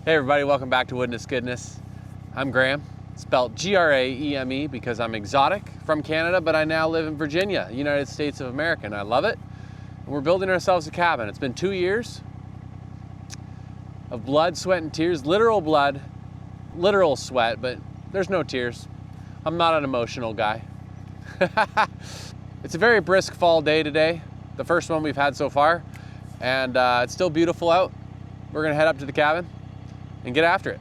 Hey everybody, welcome back to Woodness Goodness. I'm Graham, spelled G-R-A-E-M-E because I'm exotic from Canada, but I now live in Virginia, United States of America, and I love it. And we're building ourselves a cabin. It's been 2 years of blood, sweat, and tears. Literal blood, literal sweat, but there's no tears. I'm not an emotional guy. It's a very brisk fall day today, the first one we've had so far, and it's still beautiful out. We're gonna head up to the cabin and get after it.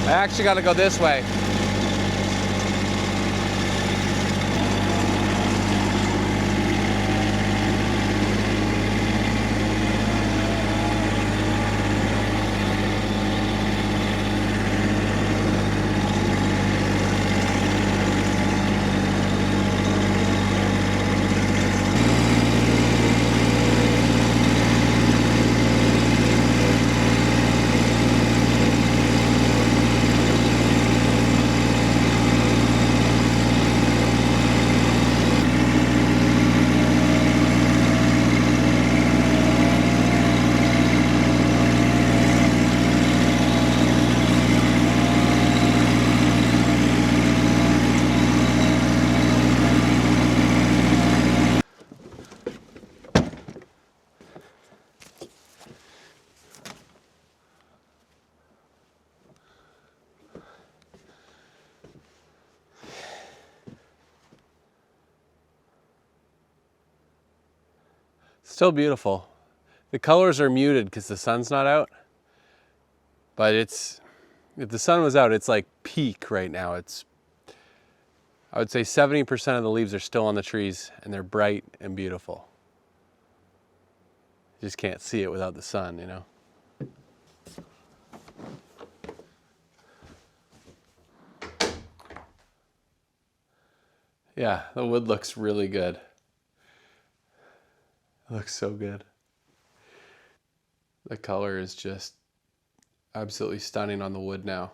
I actually got to go this way. Still beautiful. The colors are muted because the sun's not out, but if the sun was out, it's like peak right now. I would say 70% of the leaves are still on the trees and they're bright and beautiful. You just can't see it without the sun, you know? Yeah, the wood looks really good. It looks so good. The color is just absolutely stunning on the wood now.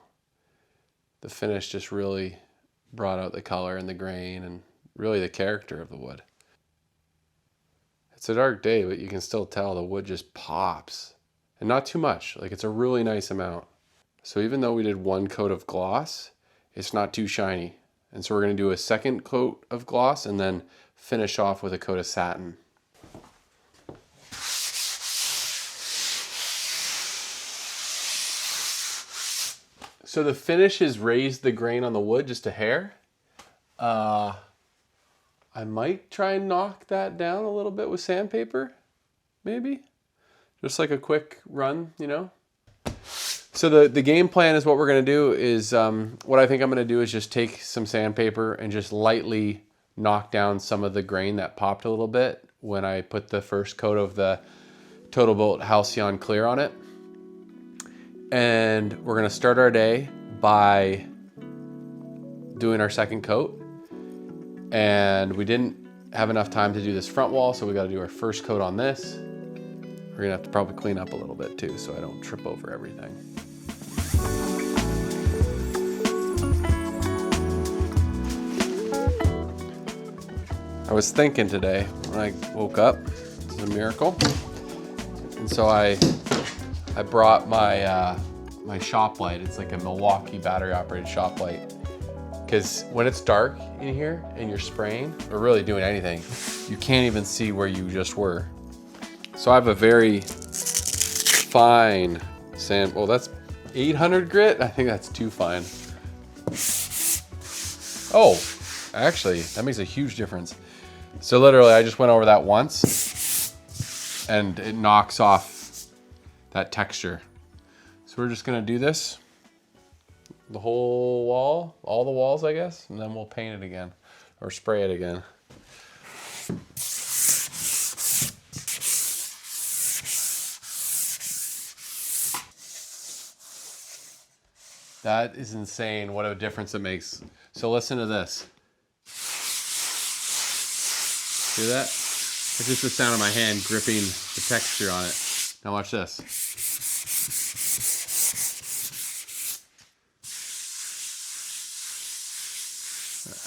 The finish just really brought out the color and the grain and really the character of the wood. It's a dark day, but you can still tell the wood just pops. And not too much, like it's a really nice amount. So even though we did one coat of gloss, it's not too shiny. And so we're gonna do a second coat of gloss and then finish off with a coat of satin. So the finish has raised the grain on the wood just a hair. I might try and knock that down a little bit with sandpaper, maybe. Just like a quick run, you know? So the game plan is what we're gonna do is, what I think I'm gonna do is just take some sandpaper and just lightly knock down some of the grain that popped a little bit when I put the first coat of the Total Bolt Halcyon Clear on it. And we're gonna start our day by doing our second coat. And we didn't have enough time to do this front wall, so we gotta do our first coat on this. We're gonna have to probably clean up a little bit too, so I don't trip over everything. I was thinking today when I woke up, it's a miracle. And so I brought my my shop light. It's like a Milwaukee battery operated shop light. Because when it's dark in here and you're spraying or really doing anything, you can't even see where you just were. So I have a very fine sand, well that's 800 grit? I think that's too fine. Oh, Actually, that makes a huge difference. So literally, I just went over that once and it knocks off that texture. So we're just gonna do this, the whole wall, all the walls, I guess, and then we'll paint it again or spray it again. That is insane, what a difference it makes. So listen to this. Hear that? It's just the sound of my hand gripping the texture on it. Now watch this.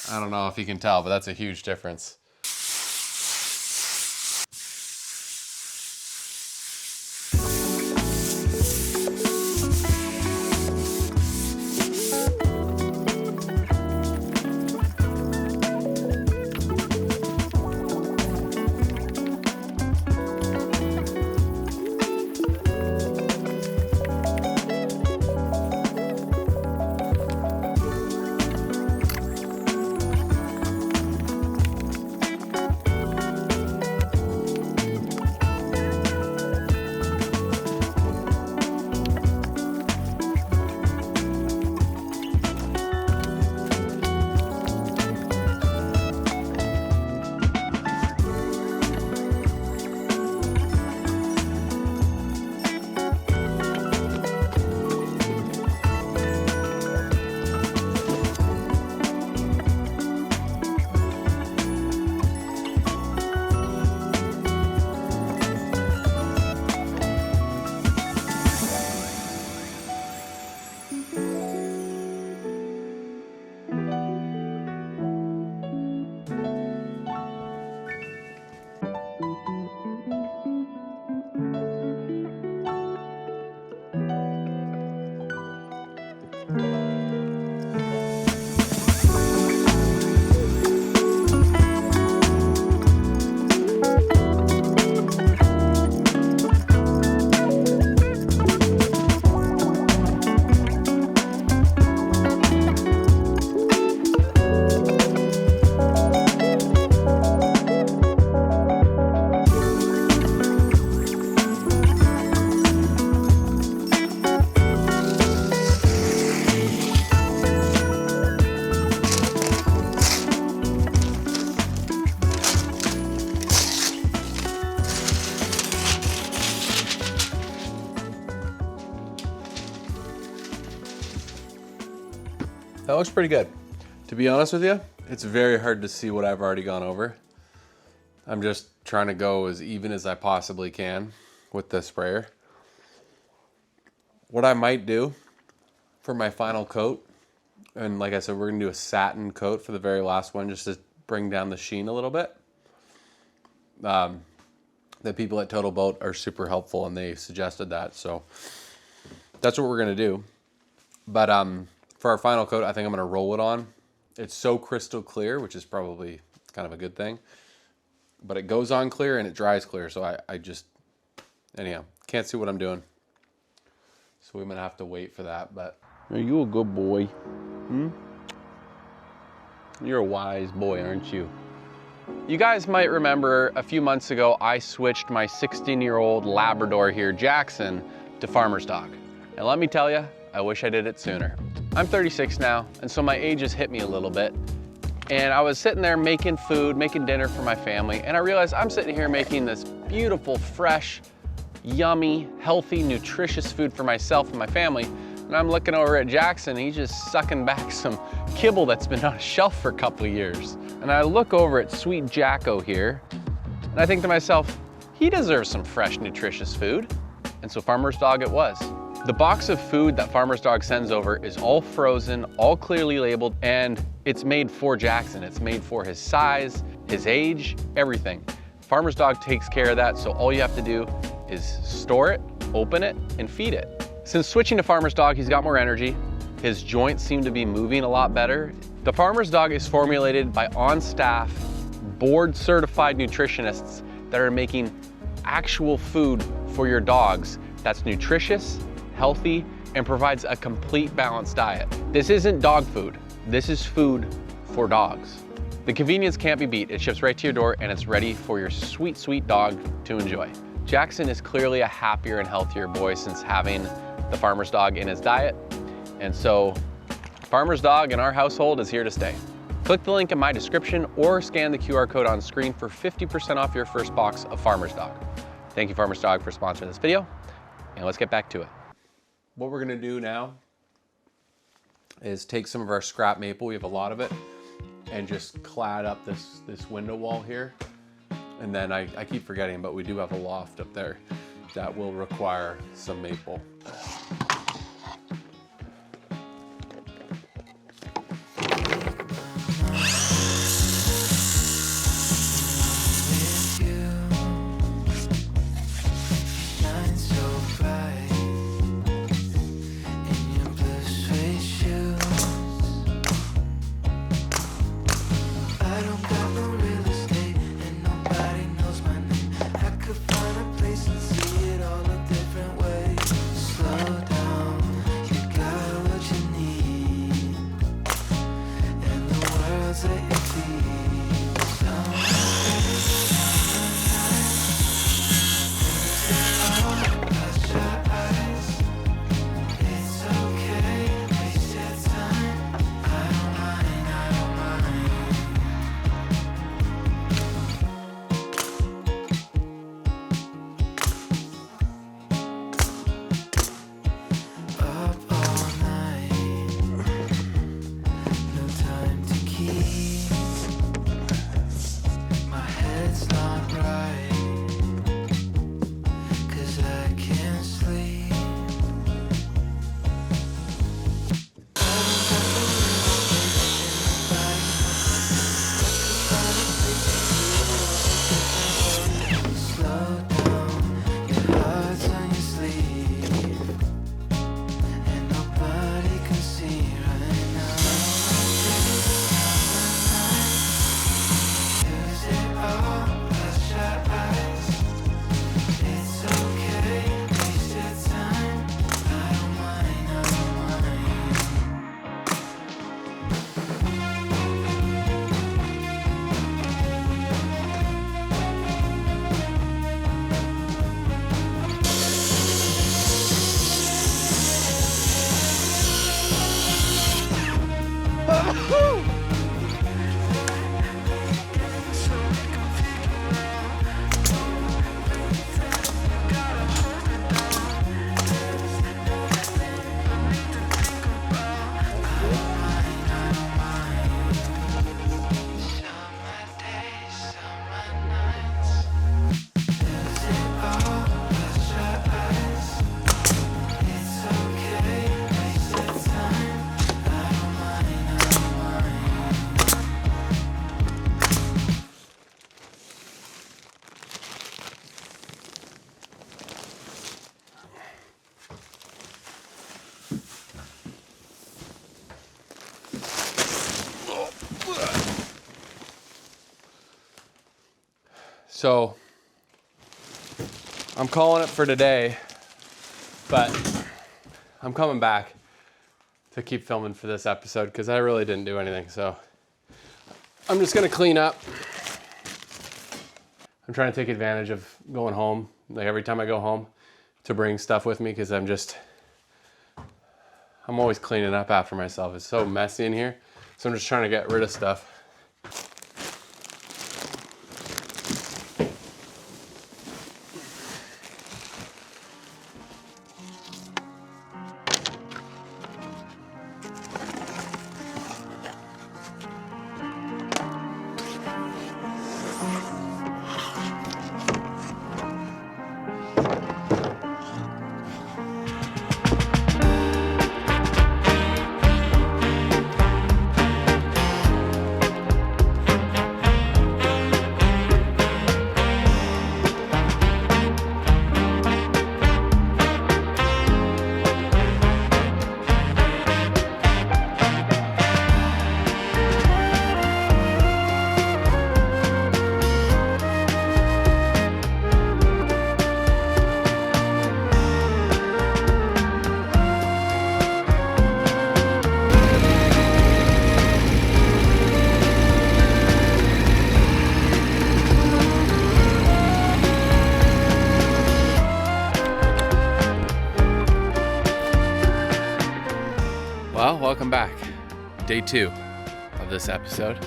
I don't know if you can tell, but that's a huge difference. That looks pretty good. To be honest with you, it's very hard to see what I've already gone over. I'm just trying to go as even as I possibly can with the sprayer. What I might do for my final coat, and like I said, we're gonna do a satin coat for the very last one just to bring down the sheen a little bit. The people at Total Boat are super helpful and they suggested that, so that's what we're gonna do. But for our final coat, I think I'm gonna roll it on. It's so crystal clear, which is probably kind of a good thing, but it goes on clear and it dries clear, so I just, anyhow, can't see what I'm doing. So we might have to wait for that, but. Are you a good boy? Hmm? You're a wise boy, aren't you? You guys might remember a few months ago, I switched my 16-year-old Labrador here, Jackson, to farmer's dog. And let me tell you, I wish I did it sooner. I'm 36 now, and so my age has hit me a little bit. And I was sitting there making food, making dinner for my family, and I realized I'm sitting here making this beautiful, fresh, yummy, healthy, nutritious food for myself and my family. And I'm looking over at Jackson, he's just sucking back some kibble that's been on a shelf for a couple of years. And I look over at sweet Jacko here, and I think to myself, he deserves some fresh, nutritious food. And so Farmer's Dog it was. The box of food that Farmer's Dog sends over is all frozen, all clearly labeled, and it's made for Jackson. It's made for his size, his age, everything. Farmer's Dog takes care of that, so all you have to do is store it, open it, and feed it. Since switching to Farmer's Dog, he's got more energy. His joints seem to be moving a lot better. The Farmer's Dog is formulated by on-staff, board-certified nutritionists that are making actual food for your dogs that's nutritious, healthy, and provides a complete balanced diet. This isn't dog food. This is food for dogs. The convenience can't be beat. It ships right to your door and it's ready for your sweet, sweet dog to enjoy. Jackson is clearly a happier and healthier boy since having the farmer's dog in his diet. And so farmer's dog in our household is here to stay. Click the link in my description or scan the QR code on screen for 50% off your first box of Farmer's Dog. Thank you, Farmer's Dog, for sponsoring this video, and let's get back to it. What we're gonna do now is take some of our scrap maple, we have a lot of it, and just clad up this window wall here. And then I keep forgetting, but we do have a loft up there that will require some maple. So I'm calling it for today, but I'm coming back to keep filming for this episode because I really didn't do anything. So I'm just gonna clean up. I'm trying to take advantage of going home, like every time I go home, to bring stuff with me because I'm always cleaning up after myself. It's so messy in here. So I'm just trying to get rid of stuff. Well, welcome back. Day 2 of this episode.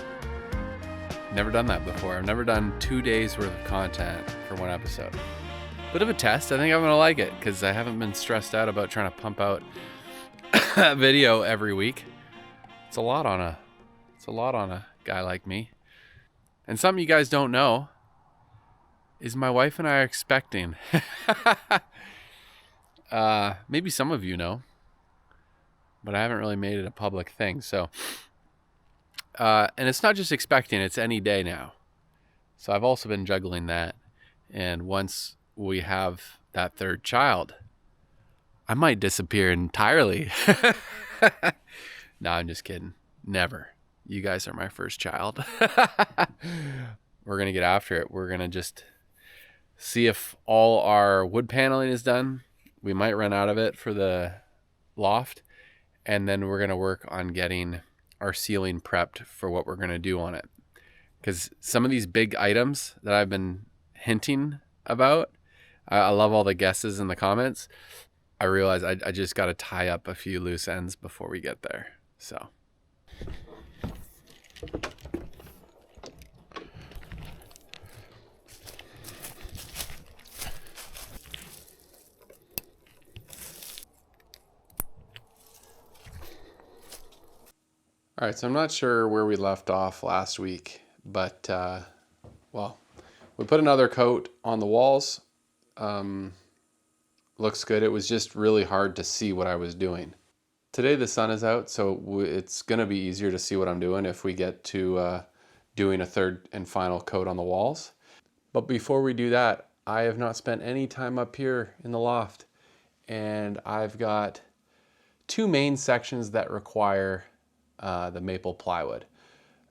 Never done that before. I've never done 2 days worth of content for one episode. Bit of a test. I think I'm gonna like it because I haven't been stressed out about trying to pump out a video every week. It's a lot on a guy like me. And something you guys don't know is my wife and I are expecting. Maybe some of you know, but I haven't really made it a public thing. So, and it's not just expecting, it's any day now. So I've also been juggling that. And once we have that third child, I might disappear entirely. No, I'm just kidding. Never. You guys are my first child. We're going to get after it. We're going to just see if all our wood paneling is done. We might run out of it for the loft. And then we're going to work on getting our ceiling prepped for what we're going to do on it. Because some of these big items that I've been hinting about, I love all the guesses in the comments. I realize I just got to tie up a few loose ends before we get there. So. All right, so I'm not sure where we left off last week, but, well, we put another coat on the walls. Looks good. It was just really hard to see what I was doing. Today the sun is out, so it's going to be easier to see what I'm doing if we get to doing a third and final coat on the walls. But before we do that, I have not spent any time up here in the loft, and I've got 2 main sections that require the maple plywood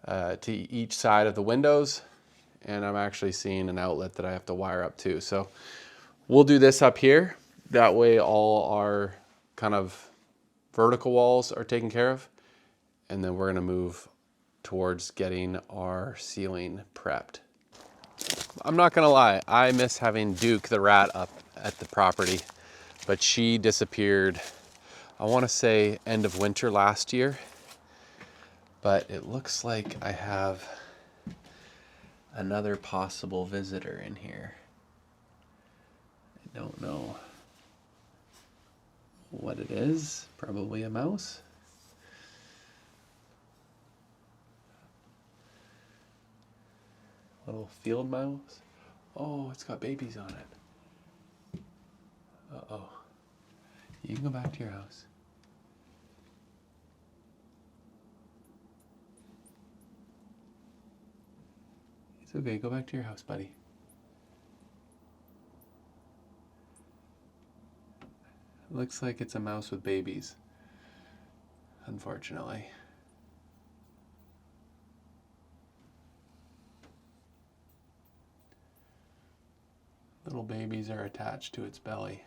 to each side of the windows, and I'm actually seeing an outlet that I have to wire up too. So we'll do this up here. That way all our kind of vertical walls are taken care of, and then we're going to move towards getting our ceiling prepped. I'm not going to lie, I miss having Duke the rat up at the property, but she disappeared, I want to say end of winter last year. But it looks like I have another possible visitor in here. I don't know what it is. Probably a mouse. Little field mouse. Oh, it's got babies on it. Uh-oh. You can go back to your house. It's okay, go back to your house, buddy. Looks like it's a mouse with babies, unfortunately. Little babies are attached to its belly.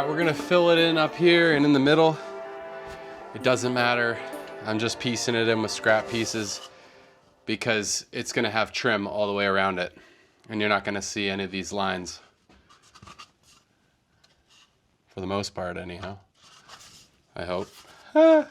right, we're gonna fill it in up here and in the middle. It doesn't matter. I'm just piecing it in with scrap pieces because it's gonna have trim all the way around it. And you're not gonna see any of these lines. For the most part, anyhow. I hope. Ah.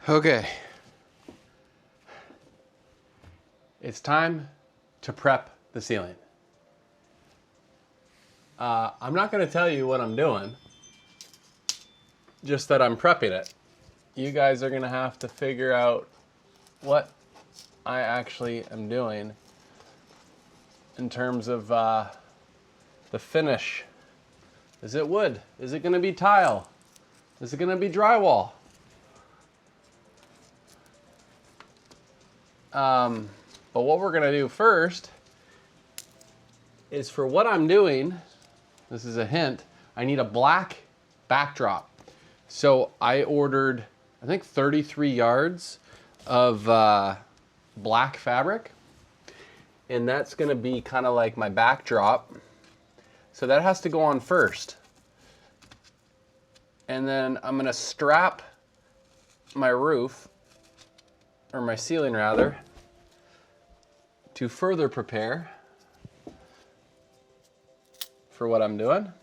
Okay. It's time to prep the ceiling. I'm not going to tell you what I'm doing, just that I'm prepping it. You guys are going to have to figure out what I actually am doing in terms of the finish. Is it wood? Is it going to be tile? Is it going to be drywall? But what we're gonna do first is, for what I'm doing, this is a hint, I need a black backdrop. So I ordered, I think 33 yards of black fabric, and that's gonna be kind of like my backdrop. So that has to go on first. And then I'm gonna strap my roof, or my ceiling rather, to further prepare for what I'm doing.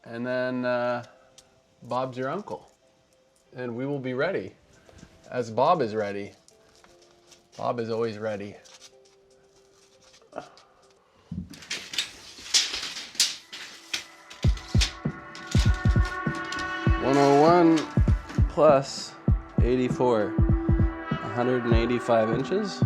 And then Bob's your uncle. And we will be ready, as Bob is ready. Bob is always ready. (101 plus 84, 185 inches.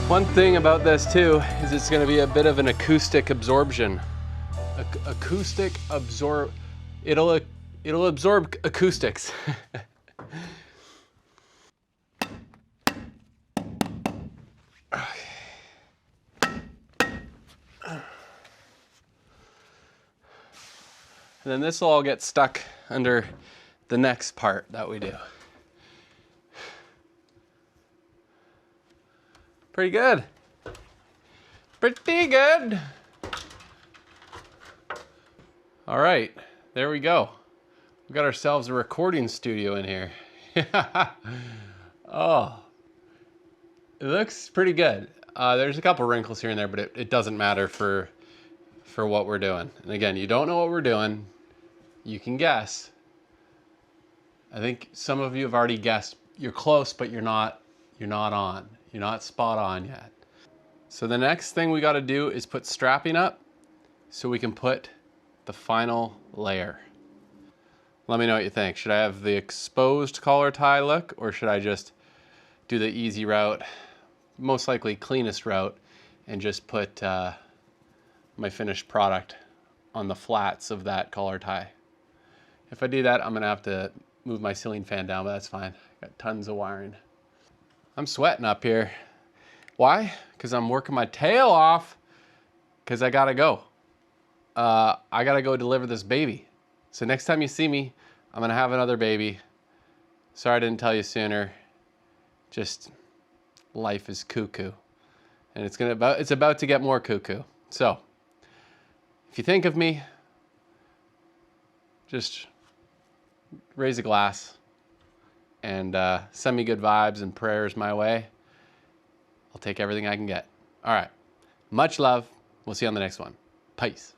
One thing about this too is it's going to be a bit of an acoustic absorption. It'll absorb acoustics. And then this will all get stuck under the next part that we do. Pretty good. Pretty good. All right, there we go. We got ourselves a recording studio in here. Oh, it looks pretty good. There's a couple wrinkles here and there, but it doesn't matter for what we're doing. And again, you don't know what we're doing. You can guess. I think some of you have already guessed. You're close, but you're not on. You're not spot on yet. So the next thing we got to do is put strapping up so we can put the final layer. Let me know what you think. Should I have the exposed collar tie look, or should I just do the easy route, most likely cleanest route, and just put my finished product on the flats of that collar tie? If I do that, I'm gonna have to move my ceiling fan down, but that's fine. Got tons of wiring. I'm sweating up here. Why? Because I'm working my tail off, because I gotta go. I gotta go deliver this baby. So next time you see me, I'm gonna have another baby. Sorry I didn't tell you sooner. Just life is cuckoo. And it's about to get more cuckoo. So if you think of me, just raise a glass and send me good vibes and prayers my way. I'll take everything I can get. All right, much love. We'll see you on the next one. Peace.